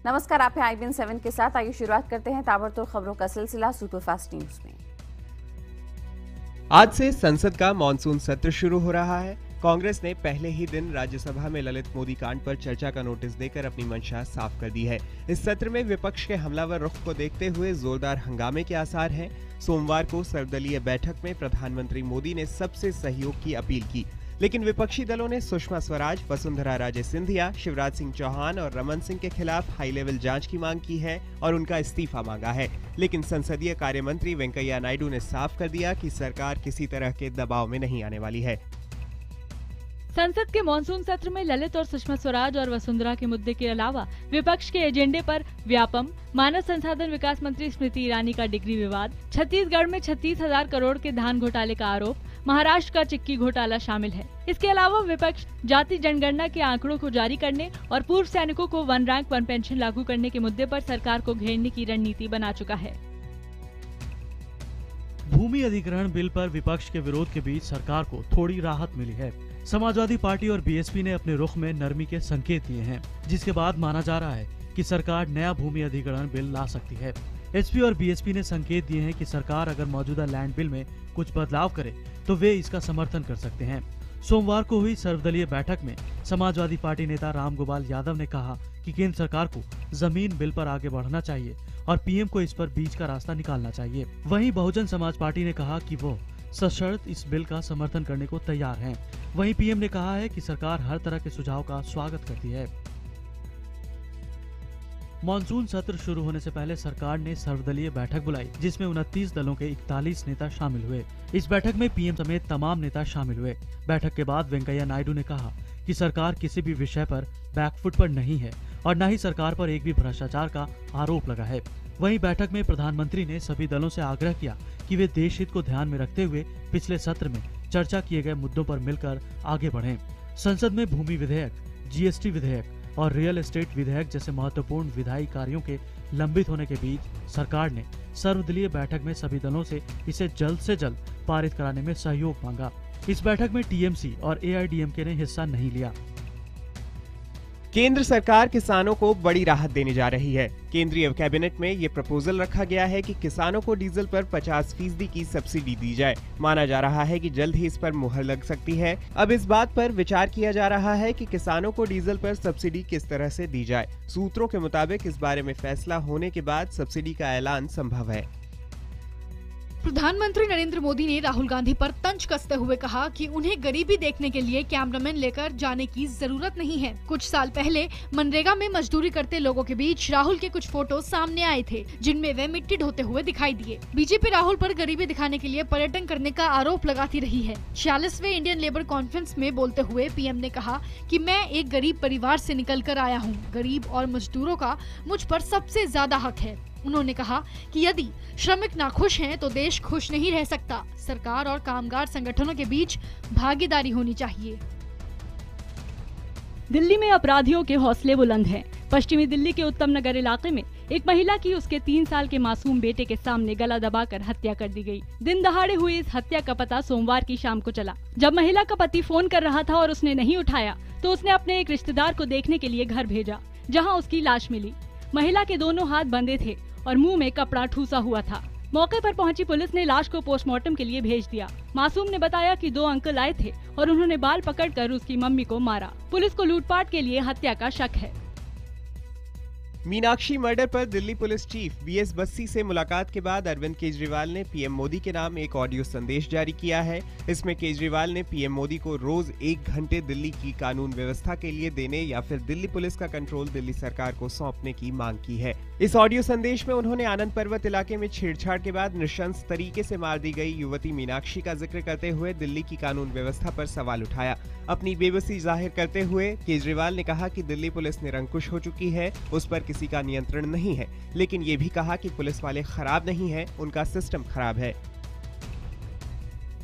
नमस्कार, आप हैं IBN 7 के साथ। आइए शुरुआत करते हैं ताबड़तोड़ खबरों का सिलसिला सुपरफास्ट न्यूज में। आज से संसद का मॉनसून सत्र शुरू हो रहा है। कांग्रेस ने पहले ही दिन राज्यसभा में ललित मोदी कांड पर चर्चा का नोटिस देकर अपनी मंशा साफ कर दी है। इस सत्र में विपक्ष के हमलावर रुख को देखते हुए जोरदार हंगामे के आसार हैं। सोमवार को सर्वदलीय बैठक में प्रधानमंत्री मोदी ने सबसे सहयोग की अपील की, लेकिन विपक्षी दलों ने सुषमा स्वराज, वसुंधरा राजे सिंधिया, शिवराज सिंह चौहान और रमन सिंह के खिलाफ हाई लेवल जांच की मांग की है और उनका इस्तीफा मांगा है। लेकिन संसदीय कार्य मंत्री वेंकैया नायडू ने साफ कर दिया कि सरकार किसी तरह के दबाव में नहीं आने वाली है। संसद के मानसून सत्र में ललित और सुषमा स्वराज और वसुंधरा के मुद्दे के अलावा विपक्ष के एजेंडे पर व्यापम, मानव संसाधन विकास मंत्री स्मृति ईरानी का डिग्री विवाद, छत्तीसगढ़ में 36,000 करोड़ के धान घोटाले का आरोप, महाराष्ट्र का चिक्की घोटाला शामिल है। इसके अलावा विपक्ष जाति जनगणना के आंकड़ों को जारी करने और पूर्व सैनिकों को 1 रैंक 1 पेंशन लागू करने के मुद्दे पर सरकार को घेरने की रणनीति बना चुका है। भूमि अधिग्रहण बिल पर विपक्ष के विरोध के बीच सरकार को थोड़ी राहत मिली है। समाजवादी पार्टी और बीएसपी ने अपने रुख में नरमी के संकेत दिए हैं, जिसके बाद माना जा रहा है कि सरकार नया भूमि अधिग्रहण बिल ला सकती है। एसपी और बीएसपी ने संकेत दिए हैं कि सरकार अगर मौजूदा लैंड बिल में कुछ बदलाव करे तो वे इसका समर्थन कर सकते हैं। सोमवार को हुई सर्वदलीय बैठक में समाजवादी पार्टी नेता रामगोपाल यादव ने कहा कि केंद्र सरकार को जमीन बिल पर आगे बढ़ना चाहिए और पीएम को इस पर बीच का रास्ता निकालना चाहिए। वहीं बहुजन समाज पार्टी ने कहा कि वो सशर्त इस बिल का समर्थन करने को तैयार हैं। वहीं पीएम ने कहा है कि सरकार हर तरह के सुझाव का स्वागत करती है। मॉनसून सत्र शुरू होने से पहले सरकार ने सर्वदलीय बैठक बुलाई, जिसमें 29 दलों के 41 नेता शामिल हुए। इस बैठक में पीएम समेत तमाम नेता शामिल हुए। बैठक के बाद वेंकैया नायडू ने कहा कि सरकार किसी भी विषय पर बैकफुट पर नहीं है और न ही सरकार पर एक भी भ्रष्टाचार का आरोप लगा है। वहीं बैठक में प्रधानमंत्री ने सभी दलों से आग्रह किया कि वे देश हित को ध्यान में रखते हुए पिछले सत्र में चर्चा किए गए मुद्दों पर मिलकर आगे बढ़ें। संसद में भूमि विधेयक, जीएसटी विधेयक और रियल एस्टेट विधेयक जैसे महत्वपूर्ण विधायी कार्यों के लंबित होने के बीच सरकार ने सर्वदलीय बैठक में सभी दलों से इसे जल्द से जल्द पारित कराने में सहयोग मांगा। इस बैठक में टीएमसी और एआईडीएमके ने हिस्सा नहीं लिया। केंद्र सरकार किसानों को बड़ी राहत देने जा रही है। केंद्रीय कैबिनेट में ये प्रपोजल रखा गया है कि किसानों को डीजल पर 50% की सब्सिडी दी जाए। माना जा रहा है कि जल्द ही इस पर मुहर लग सकती है। अब इस बात पर विचार किया जा रहा है कि किसानों को डीजल पर सब्सिडी किस तरह से दी जाए। सूत्रों के मुताबिक इस बारे में फैसला होने के बाद सब्सिडी का ऐलान संभव है। प्रधानमंत्री नरेंद्र मोदी ने राहुल गांधी पर तंज कसते हुए कहा कि उन्हें गरीबी देखने के लिए कैमरामैन लेकर जाने की जरूरत नहीं है। कुछ साल पहले मनरेगा में मजदूरी करते लोगों के बीच राहुल के कुछ फोटो सामने आए थे, जिनमें वे मिट्टी ढोते हुए दिखाई दिए। बीजेपी राहुल पर गरीबी दिखाने के लिए पर्यटन करने का आरोप लगाती रही है। 46वें इंडियन लेबर कॉन्फ्रेंस में बोलते हुए पीएम ने कहा कि मैं एक गरीब परिवार से निकल कर आया हूँ। गरीब और मजदूरों का मुझ पर सबसे ज्यादा हक है। उन्होंने कहा कि यदि श्रमिक नाखुश हैं तो देश खुश नहीं रह सकता। सरकार और कामगार संगठनों के बीच भागीदारी होनी चाहिए। दिल्ली में अपराधियों के हौसले बुलंद हैं। पश्चिमी दिल्ली के उत्तम नगर इलाके में एक महिला की उसके 3 साल के मासूम बेटे के सामने गला दबाकर हत्या कर दी गई। दिन दहाड़े हुई इस हत्या का पता सोमवार की शाम को चला। जब महिला का पति फोन कर रहा था और उसने नहीं उठाया तो उसने अपने एक रिश्तेदार को देखने के लिए घर भेजा, जहाँ उसकी लाश मिली। महिला के दोनों हाथ बंधे थे और मुंह में कपड़ा ठूसा हुआ था। मौके पर पहुंची पुलिस ने लाश को पोस्टमार्टम के लिए भेज दिया। मासूम ने बताया कि 2 अंकल आए थे और उन्होंने बाल पकड़कर उसकी मम्मी को मारा। पुलिस को लूटपाट के लिए हत्या का शक है। मीनाक्षी मर्डर पर Delhi police chief BS Bassi से मुलाकात के बाद अरविंद केजरीवाल ने पीएम मोदी के नाम एक ऑडियो संदेश जारी किया है। इसमें केजरीवाल ने पीएम मोदी को रोज 1 घंटे दिल्ली की कानून व्यवस्था के लिए देने या फिर दिल्ली पुलिस का कंट्रोल दिल्ली सरकार को सौंपने की मांग की है। इस ऑडियो संदेश में उन्होंने आनंद पर्वत इलाके में छेड़छाड़ के बाद नृशंस तरीके से मार दी गई युवती मीनाक्षी का जिक्र करते हुए दिल्ली की कानून व्यवस्था पर सवाल उठाया। अपनी बेबसी जाहिर करते हुए केजरीवाल ने कहा कि दिल्ली पुलिस निरंकुश हो चुकी है, उस पर किसी का नियंत्रण नहीं है, लेकिन ये भी कहा कि पुलिस वाले खराब नहीं है, उनका सिस्टम खराब है।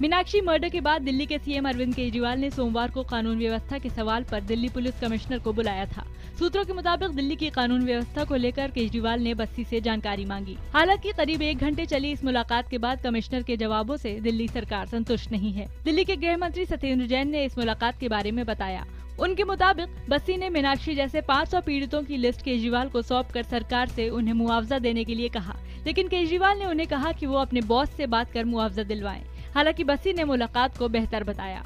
मीनाक्षी मर्डर के बाद दिल्ली के सीएम अरविंद केजरीवाल ने सोमवार को कानून व्यवस्था के सवाल पर दिल्ली पुलिस कमिश्नर को बुलाया था। सूत्रों के मुताबिक दिल्ली की कानून व्यवस्था को लेकर केजरीवाल ने बस्सी से जानकारी मांगी। हालांकि करीब 1 घंटे चली इस मुलाकात के बाद कमिश्नर के जवाबों से दिल्ली सरकार संतुष्ट नहीं है। दिल्ली के गृह मंत्री सत्येंद्र जैन ने इस मुलाकात के बारे में बताया। उनके मुताबिक बस्सी ने मीनाक्षी जैसे 500 पीड़ितों की लिस्ट केजरीवाल को सौंपकर सरकार से उन्हें मुआवजा देने के लिए कहा, लेकिन केजरीवाल ने उन्हें कहा कि वो अपने बॉस से बात कर मुआवजा दिलवाएं। हालांकि बस्सी ने मुलाकात को बेहतर बताया।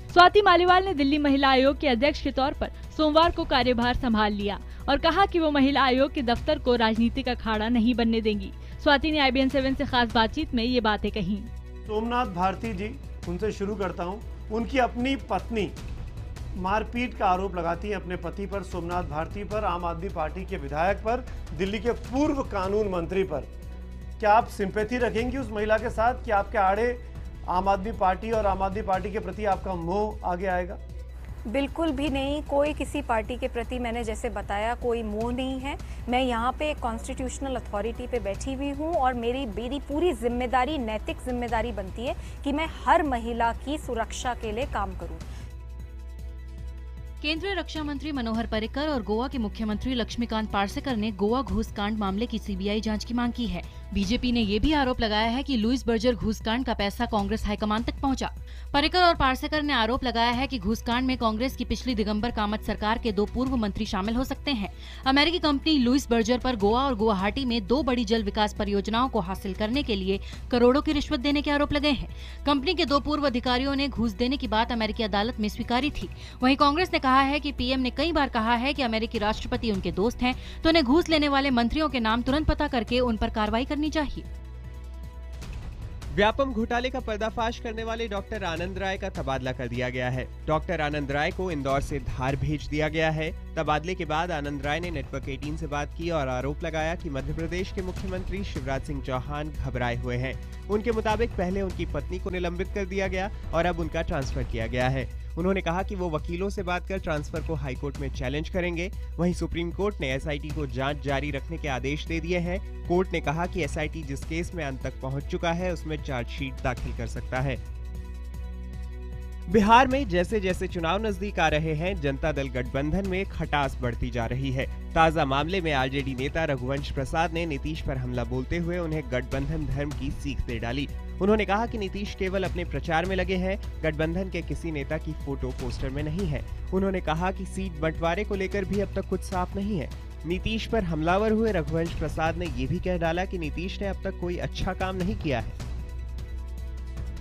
स्वाति मालीवाल ने दिल्ली महिला आयोग के अध्यक्ष के तौर पर सोमवार को कार्यभार संभाल लिया और कहा कि वो महिला आयोग के दफ्तर को राजनीति का अखाड़ा नहीं बनने देंगी। स्वाति ने IBN 7 से खास बातचीत में ये बातें कही। सोमनाथ भारती जी, उनसे शुरू करता हूं। उनकी अपनी पत्नी मारपीट का आरोप लगाती हैं अपने पति पर, सोमनाथ भारती पर, आम आदमी पार्टी के विधायक पर, दिल्ली के पूर्व कानून मंत्री पर। क्या आप सिंपैथी रखेंगी उस महिला के साथ कि आपके आड़े आम आदमी पार्टी और आम आदमी पार्टी के प्रति आपका मोह आगे आएगा? बिल्कुल भी नहीं। कोई किसी पार्टी के प्रति, मैंने जैसे बताया, कोई मोह नहीं है। मैं यहाँ पे कॉन्स्टिट्यूशनल अथॉरिटी पे बैठी हुई हूँ और मेरी पूरी जिम्मेदारी, नैतिक जिम्मेदारी बनती है कि मैं हर महिला की सुरक्षा के लिए काम करूँ। केंद्रीय रक्षा मंत्री मनोहर पर्रिकर और गोवा के मुख्यमंत्री लक्ष्मीकांत पार्सेकर ने गोवा घूसकांड मामले की CBI जांच की मांग की है। बीजेपी ने ये भी आरोप लगाया है कि लुइस बर्जर घूसकांड का पैसा कांग्रेस हाईकमान तक पहुंचा। पर्रिकर और पार्सेकर ने आरोप लगाया है कि घूसकांड में कांग्रेस की पिछली दिगंबर कामत सरकार के 2 पूर्व मंत्री शामिल हो सकते हैं। अमेरिकी कंपनी लुइस बर्जर पर गोवा और गुवाहाटी में 2 बड़ी जल विकास परियोजनाओं को हासिल करने के लिए करोड़ों की रिश्वत देने के आरोप लगे हैं। कंपनी के 2 पूर्व अधिकारियों ने घूस देने की बात अमेरिकी अदालत में स्वीकारी थी। वहीं कांग्रेस ने कहा है कि PM ने कई बार कहा है कि अमेरिकी राष्ट्रपति उनके दोस्त हैं, तो उन्हें घूस लेने वाले मंत्रियों के नाम तुरंत पता करके उन पर कार्रवाई करनी चाहिए। व्यापम घोटाले का पर्दाफाश करने वाले डॉक्टर आनंद राय का तबादला कर दिया गया है। डॉक्टर आनंद राय को इंदौर से धार भेज दिया गया है। तबादले के बाद आनंद राय ने नेटवर्क 18 से बात की और आरोप लगाया कि मध्य प्रदेश के मुख्यमंत्री शिवराज सिंह चौहान घबराए हुए हैं। उनके मुताबिक पहले उनकी पत्नी को निलंबित कर दिया गया और अब उनका ट्रांसफर किया गया है। उन्होंने कहा कि वो वकीलों से बात कर ट्रांसफर को हाईकोर्ट में चैलेंज करेंगे। वहीं सुप्रीम कोर्ट ने SIT को जांच जारी रखने के आदेश दे दिए हैं। कोर्ट ने कहा कि SIT जिस केस में अंत तक पहुंच चुका है उसमें चार्जशीट दाखिल कर सकता है। बिहार में जैसे जैसे चुनाव नजदीक आ रहे हैं, जनता दल गठबंधन में खटास बढ़ती जा रही है। ताजा मामले में RJD नेता रघुवंश प्रसाद ने नीतीश पर हमला बोलते हुए उन्हें गठबंधन धर्म की सीख दे डाली। उन्होंने कहा कि नीतीश केवल अपने प्रचार में लगे हैं, गठबंधन के किसी नेता की फोटो पोस्टर में नहीं है। उन्होंने कहा कि सीट बंटवारे को लेकर भी अब तक कुछ साफ नहीं है। नीतीश पर हमलावर हुए रघुवंश प्रसाद ने ये भी कह डाला कि नीतीश ने अब तक कोई अच्छा काम नहीं किया है।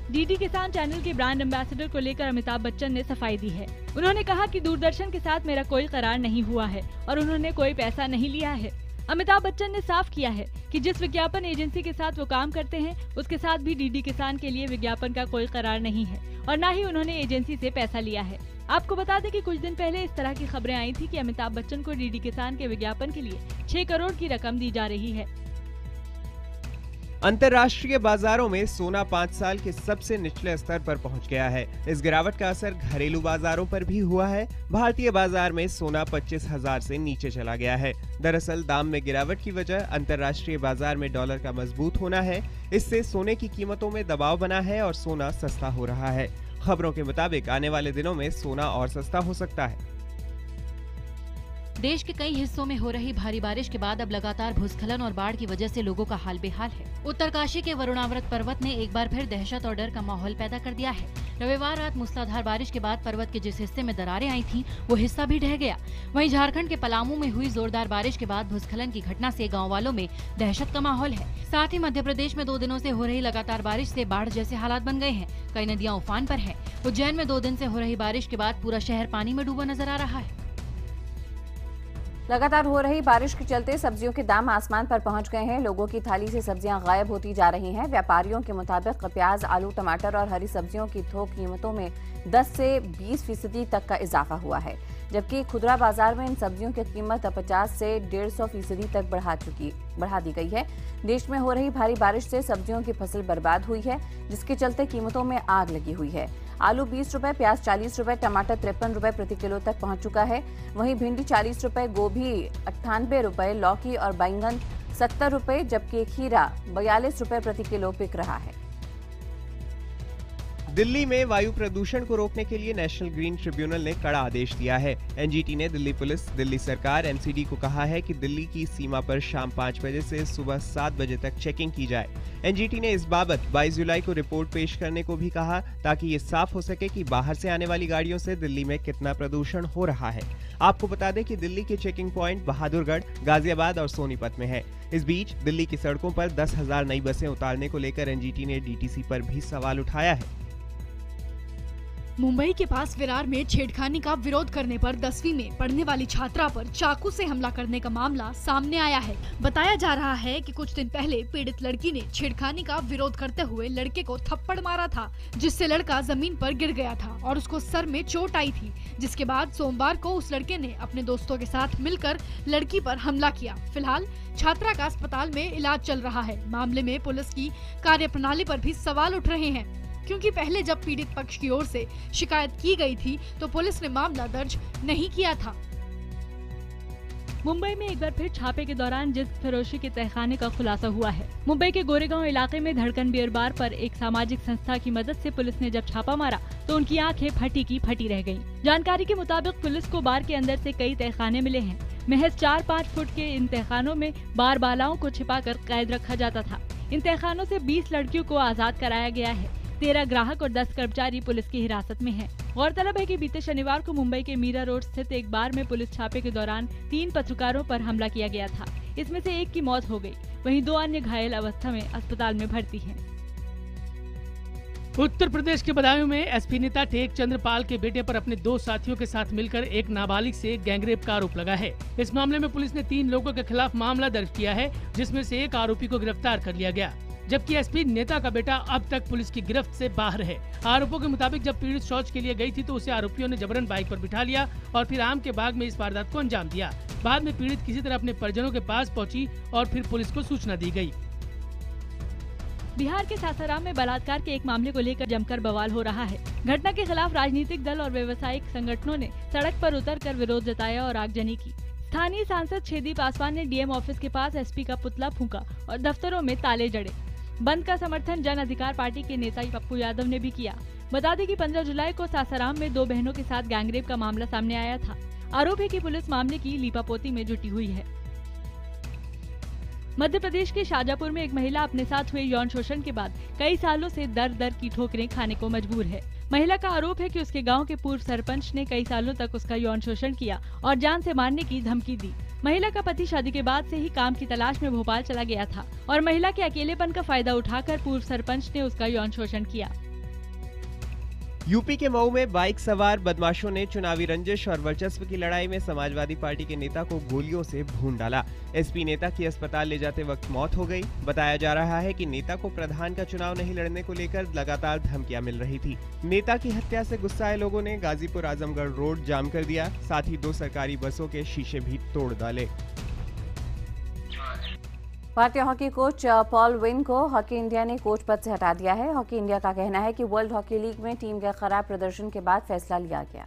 DD किसान चैनल के ब्रांड एम्बेसडर को लेकर अमिताभ बच्चन ने सफाई दी है। उन्होंने कहा कि दूरदर्शन के साथ मेरा कोई करार नहीं हुआ है और उन्होंने कोई पैसा नहीं लिया है। अमिताभ बच्चन ने साफ किया है कि जिस विज्ञापन एजेंसी के साथ वो काम करते हैं उसके साथ भी DD किसान के लिए विज्ञापन का कोई करार नहीं है और न ही उन्होंने एजेंसी से पैसा लिया है। आपको बता दें कि कुछ दिन पहले इस तरह की खबरें आई थी कि अमिताभ बच्चन को DD किसान के विज्ञापन के लिए 6 करोड़ की रकम दी जा रही है। अंतर्राष्ट्रीय बाजारों में सोना 5 साल के सबसे निचले स्तर पर पहुंच गया है। इस गिरावट का असर घरेलू बाजारों पर भी हुआ है। भारतीय बाजार में सोना 25,000 से नीचे चला गया है। दरअसल दाम में गिरावट की वजह अंतर्राष्ट्रीय बाजार में डॉलर का मजबूत होना है। इससे सोने की कीमतों में दबाव बना है और सोना सस्ता हो रहा है। खबरों के मुताबिक आने वाले दिनों में सोना और सस्ता हो सकता है। देश के कई हिस्सों में हो रही भारी बारिश के बाद अब लगातार भूस्खलन और बाढ़ की वजह से लोगों का हाल बेहाल है। उत्तरकाशी के वरुणाव्रत पर्वत ने एक बार फिर दहशत और डर का माहौल पैदा कर दिया है। रविवार रात मूसलाधार बारिश के बाद पर्वत के जिस हिस्से में दरारें आई थीं, वो हिस्सा भी ढह गया। वहीं झारखंड के पलामू में हुई जोरदार बारिश के बाद भूस्खलन की घटना से गाँव वालों में दहशत का माहौल है। साथ ही मध्य प्रदेश में 2 दिनों से हो रही लगातार बारिश से बाढ़ जैसे हालात बन गए हैं। कई नदियाँ उफान पर है। उज्जैन में 2 दिन से हो रही बारिश के बाद पूरा शहर पानी में डूबा नजर आ रहा है। लगातार हो रही बारिश के चलते सब्जियों के दाम आसमान पर पहुंच गए हैं। लोगों की थाली से सब्जियां गायब होती जा रही हैं। व्यापारियों के मुताबिक प्याज, आलू, टमाटर और हरी सब्जियों की थोक कीमतों में 10 से 20% तक का इजाफा हुआ है, जबकि खुदरा बाजार में इन सब्जियों की कीमत 50 से 150% तक बढ़ा दी गई है। देश में हो रही भारी बारिश से सब्जियों की फसल बर्बाद हुई है, जिसके चलते कीमतों में आग लगी हुई है। आलू 20 रुपए, प्याज 40 रुपए, टमाटर 53 रुपए प्रति किलो तक पहुंच चुका है। वहीं भिंडी 40 रुपए, गोभी 98 रुपए, लौकी और बैंगन 70 रुपए, जबकि खीरा 42 रुपए प्रति किलो बिक रहा है। दिल्ली में वायु प्रदूषण को रोकने के लिए नेशनल ग्रीन ट्रिब्यूनल ने कड़ा आदेश दिया है। एनजीटी ने दिल्ली पुलिस, दिल्ली सरकार, एमसीडी को कहा है कि दिल्ली की सीमा पर शाम 5 बजे से सुबह 7 बजे तक चेकिंग की जाए। एनजीटी ने इस बाबत 22 जुलाई को रिपोर्ट पेश करने को भी कहा, ताकि ये साफ हो सके कि बाहर से आने वाली गाड़ियों से दिल्ली में कितना प्रदूषण हो रहा है। आपको बता दें कि दिल्ली के चेकिंग पॉइंट बहादुरगढ़, गाजियाबाद और सोनीपत में है। इस बीच दिल्ली की सड़कों पर 10,000 नई बसें उतारने को लेकर एनजीटी ने डीटीसी पर भी सवाल उठाया है। मुंबई के पास विरार में छेड़खानी का विरोध करने पर 10वीं में पढ़ने वाली छात्रा पर चाकू से हमला करने का मामला सामने आया है। बताया जा रहा है कि कुछ दिन पहले पीड़ित लड़की ने छेड़खानी का विरोध करते हुए लड़के को थप्पड़ मारा था, जिससे लड़का जमीन पर गिर गया था और उसको सर में चोट आई थी। जिसके बाद सोमवार को उस लड़के ने अपने दोस्तों के साथ मिलकर लड़की पर हमला किया। फिलहाल छात्रा का अस्पताल में इलाज चल रहा है। मामले में पुलिस की कार्यप्रणाली पर भी सवाल उठ रहे हैं, क्योंकि पहले जब पीड़ित पक्ष की ओर से शिकायत की गई थी तो पुलिस ने मामला दर्ज नहीं किया था। मुंबई में एक बार फिर छापे के दौरान जिस फरोशी के तहखाने का खुलासा हुआ है। मुंबई के गोरेगांव इलाके में धड़कन बियर बार पर एक सामाजिक संस्था की मदद से पुलिस ने जब छापा मारा तो उनकी आंखें फटी की फटी रह गईं। जानकारी के मुताबिक पुलिस को बार के अंदर से कई तहखाने मिले हैं। महज 4-5 फुट के इन तहखानों में बार बालाओं को छिपाकर कैद रखा जाता था। इन तहखानों से 20 लड़कियों को आजाद कराया गया है। 13 ग्राहक और 10 कर्मचारी पुलिस की हिरासत में हैं। गौरतलब है कि बीते शनिवार को मुंबई के मीरा रोड स्थित एक बार में पुलिस छापे के दौरान 3 पत्रकारों पर हमला किया गया था। इसमें से एक की मौत हो गई, वहीं 2 अन्य घायल अवस्था में अस्पताल में भर्ती हैं। उत्तर प्रदेश के बदायूं में एसपी नेता टेक चंद्रपाल के बेटे पर अपने 2 साथियों के साथ मिलकर एक नाबालिग से गैंगरेप का आरोप लगा है। इस मामले में पुलिस ने 3 लोगों के खिलाफ मामला दर्ज किया है, जिसमें से एक आरोपी को गिरफ्तार कर लिया गया, जबकि एसपी नेता का बेटा अब तक पुलिस की गिरफ्त से बाहर है। आरोपों के मुताबिक जब पीड़ित शौच के लिए गई थी तो उसे आरोपियों ने जबरन बाइक पर बिठा लिया और फिर आम के बाग में इस वारदात को अंजाम दिया। बाद में पीड़ित किसी तरह अपने परिजनों के पास पहुंची और फिर पुलिस को सूचना दी गई। बिहार के सासाराम में बलात्कार के एक मामले को लेकर जमकर बवाल हो रहा है। घटना के खिलाफ राजनीतिक दल और व्यावसायिक संगठनों ने सड़क पर उतरकर विरोध जताया और आगजनी की। स्थानीय सांसद छेदी पासवान ने डीएम ऑफिस के पास एसपी का पुतला फूंका और दफ्तरों में ताले जड़े। बंद का समर्थन जन अधिकार पार्टी के नेता पप्पू यादव ने भी किया। बता दें कि 15 जुलाई को सासाराम में 2 बहनों के साथ गैंगरेप का मामला सामने आया था। आरोप है कि पुलिस मामले की लीपापोती में जुटी हुई है। मध्य प्रदेश के शाजापुर में एक महिला अपने साथ हुए यौन शोषण के बाद कई सालों से दर की ठोकरें खाने को मजबूर है। महिला का आरोप है कि उसके गांव के पूर्व सरपंच ने कई सालों तक उसका यौन शोषण किया और जान से मारने की धमकी दी। महिला का पति शादी के बाद से ही काम की तलाश में भोपाल चला गया था और महिला के अकेलेपन का फायदा उठाकर पूर्व सरपंच ने उसका यौन शोषण किया। यूपी के मऊ में बाइक सवार बदमाशों ने चुनावी रंजिश और वर्चस्व की लड़ाई में समाजवादी पार्टी के नेता को गोलियों से भून डाला। एसपी नेता की अस्पताल ले जाते वक्त मौत हो गई। बताया जा रहा है कि नेता को प्रधान का चुनाव नहीं लड़ने को लेकर लगातार धमकियां मिल रही थी। नेता की हत्या से गुस्साए लोगों ने गाजीपुर आजमगढ़ रोड जाम कर दिया, साथ ही 2 सरकारी बसों के शीशे भी तोड़ डाले। भारतीय हॉकी कोच पॉल विन को हॉकी इंडिया ने कोच पद से हटा दिया है। हॉकी इंडिया का कहना है कि वर्ल्ड हॉकी लीग में टीम के खराब प्रदर्शन के बाद फैसला लिया गया।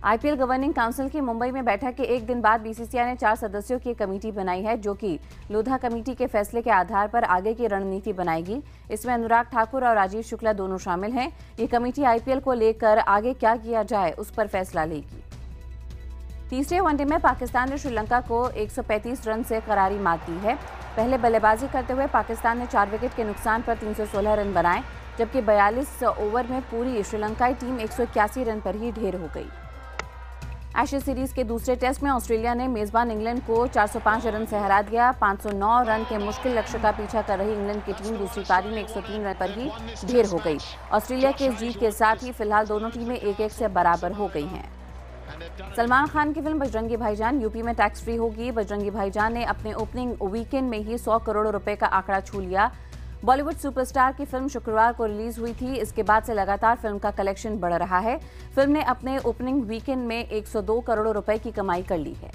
आईपीएल गवर्निंग काउंसिल की मुंबई में बैठक के एक दिन बाद बीसीसीआई ने 4 सदस्यों की कमेटी बनाई है, जो कि लोधा कमेटी के फैसले के आधार पर आगे की रणनीति बनाएगी। इसमें अनुराग ठाकुर और राजीव शुक्ला दोनों शामिल हैं। ये कमेटी आईपीएल को लेकर आगे क्या किया जाए उस पर फैसला लेगी। तीसरे वनडे में पाकिस्तान ने श्रीलंका को 135 रन से करारी मात दी है। पहले बल्लेबाजी करते हुए पाकिस्तान ने 4 विकेट के नुकसान पर 316 रन बनाए, जबकि 42 ओवर में पूरी श्रीलंकाई टीम 181 रन पर ही ढेर हो गई। एशेज सीरीज के दूसरे टेस्ट में ऑस्ट्रेलिया ने मेजबान इंग्लैंड को 405 रन से हरा दिया। 509 रन के मुश्किल लक्ष्य का पीछा कर रही इंग्लैंड की टीम दूसरी पारी में 103 रन पर ही ढेर हो गई। ऑस्ट्रेलिया के इस जीत के साथ ही फिलहाल दोनों टीमें 1-1 से बराबर हो गई हैं। सलमान खान की फिल्म बजरंगी भाईजान यूपी में टैक्स फ्री होगी। बजरंगी भाईजान ने अपने ओपनिंग वीकेंड में ही 100 करोड़ रुपए का आंकड़ा छू लिया। बॉलीवुड सुपरस्टार की फिल्म शुक्रवार को रिलीज हुई थी। इसके बाद से लगातार फिल्म का कलेक्शन बढ़ रहा है। फिल्म ने अपने ओपनिंग वीकेंड में 102 करोड़ रुपए की कमाई कर ली है।